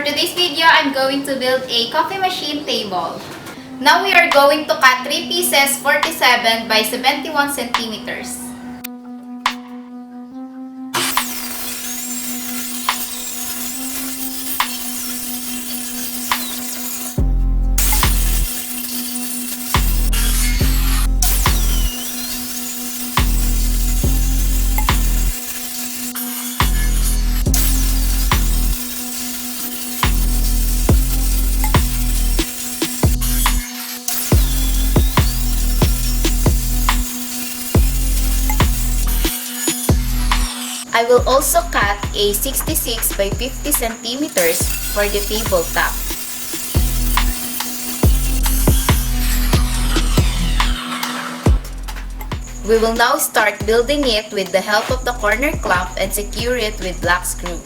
today's video, I'm going to build a coffee machine table. Now we are going to cut 3 pieces 47 by 71 centimeters. I will also cut a 66 by 50 centimeters for the tabletop. We will now start building it with the help of the corner clamp and secure it with black screw.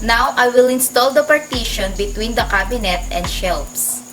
Now, I will install the partition between the cabinet and shelves.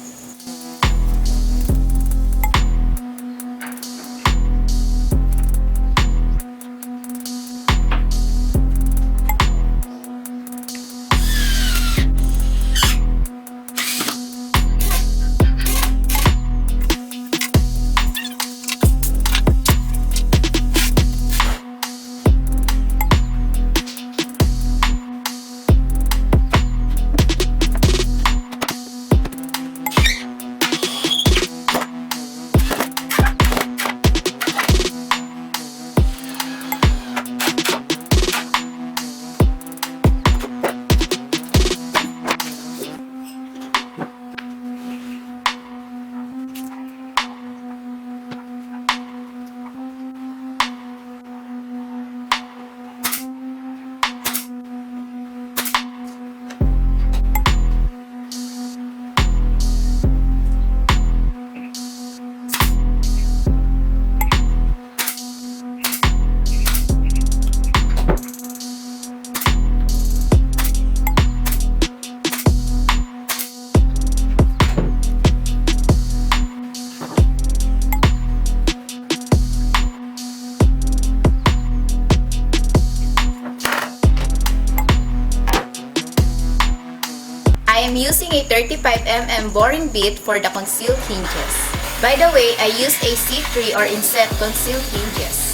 I am using a 35mm boring bit for the concealed hinges. By the way, I used a C3 or inset concealed hinges.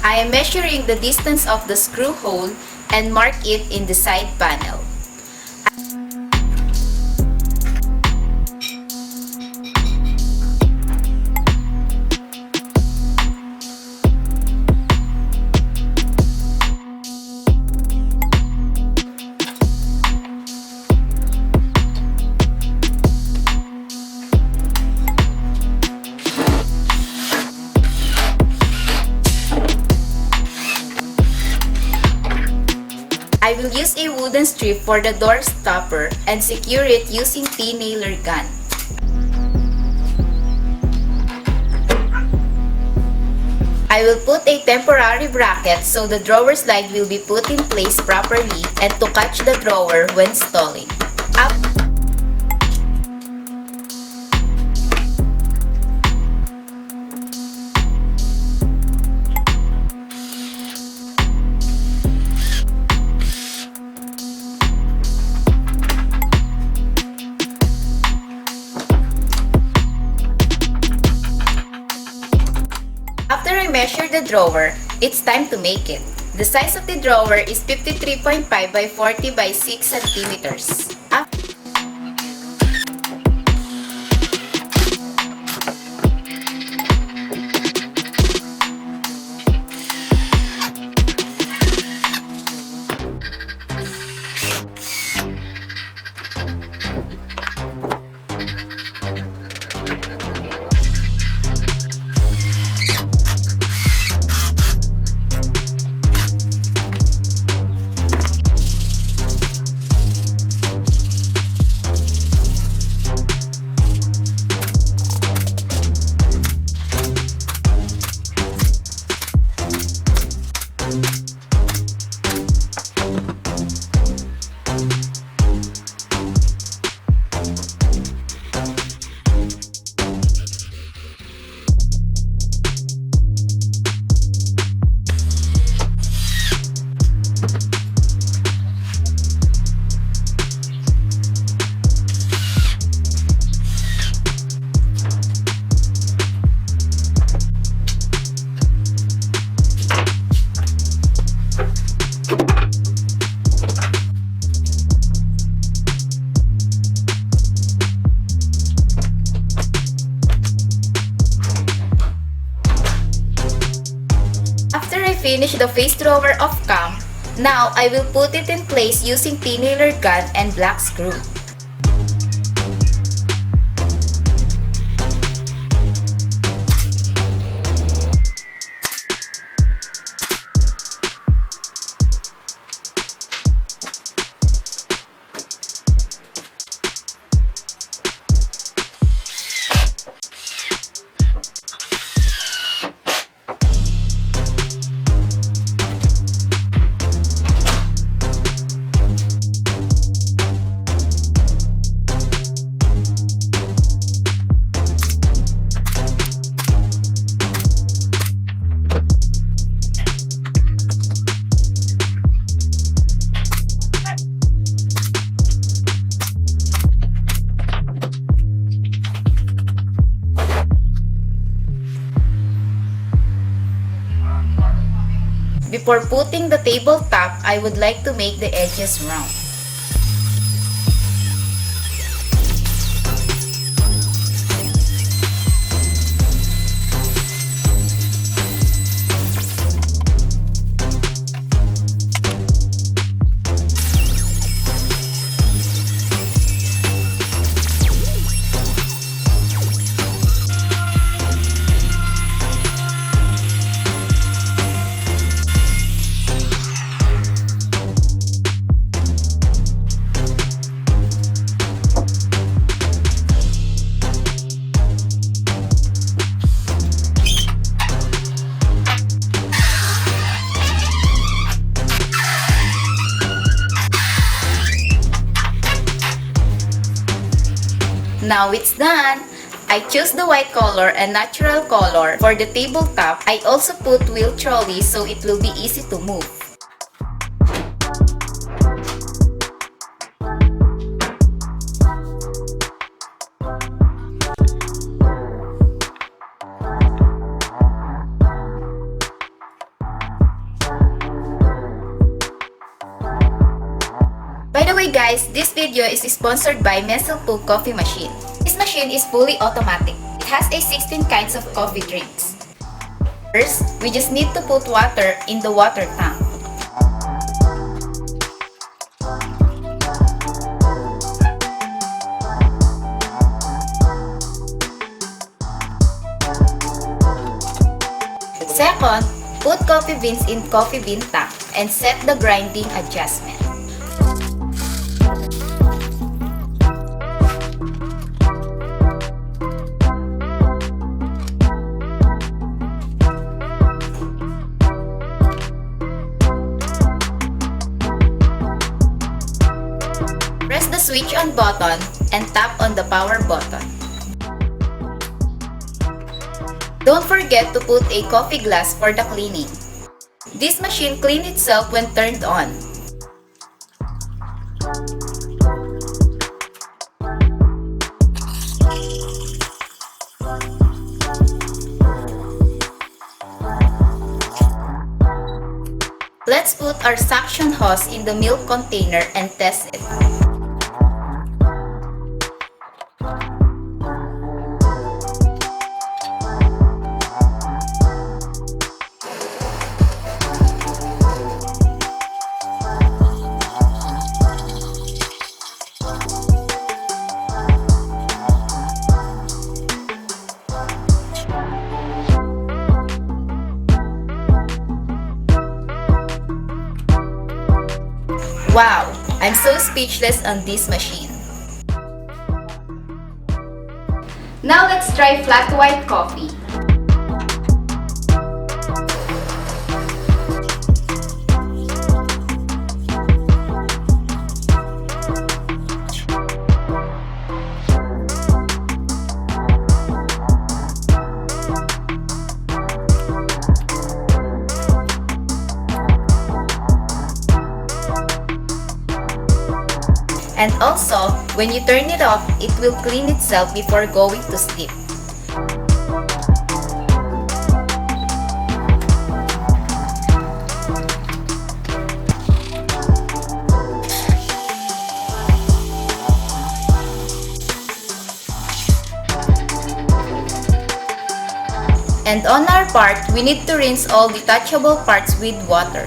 I am measuring the distance of the screw hole and mark it in the side panel. I will use a wooden strip for the door stopper and secure it using T-nailer gun. I will put a temporary bracket so the drawer slide will be put in place properly and to catch the drawer when stalling. After I measure the drawer, it's time to make it. The size of the drawer is 53.5 by 40 by 6 centimeters. After I finish the face drawer of cam, now I will put it in place using P-nailer gun and black screw. Before putting the tabletop, I would like to make the edges round. Now it's done! I choose the white color and natural color for the tabletop. I also put wheel trolley so it will be easy to move. By the way guys, this video is sponsored by Messelpool Coffee Machine. This machine is fully automatic. It has a 16 kinds of coffee drinks. First, we just need to put water in the water tank. Second, put coffee beans in coffee bean tank and set the grinding adjustment. switch on button and tap on the power button. Don't forget to put a coffee glass for the cleaning. This machine cleans itself when turned on. Let's put our suction hose in the milk container and test it. Wow! I'm so speechless on this machine. Now let's try flat white coffee. And also, when you turn it off, it will clean itself before going to sleep. And on our part, we need to rinse all detachable parts with water.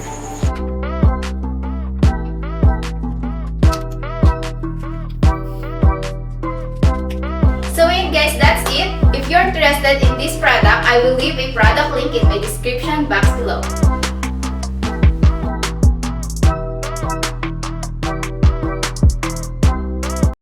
So yun guys, that's it. If you're interested in this product, I will leave a product link in my description box below.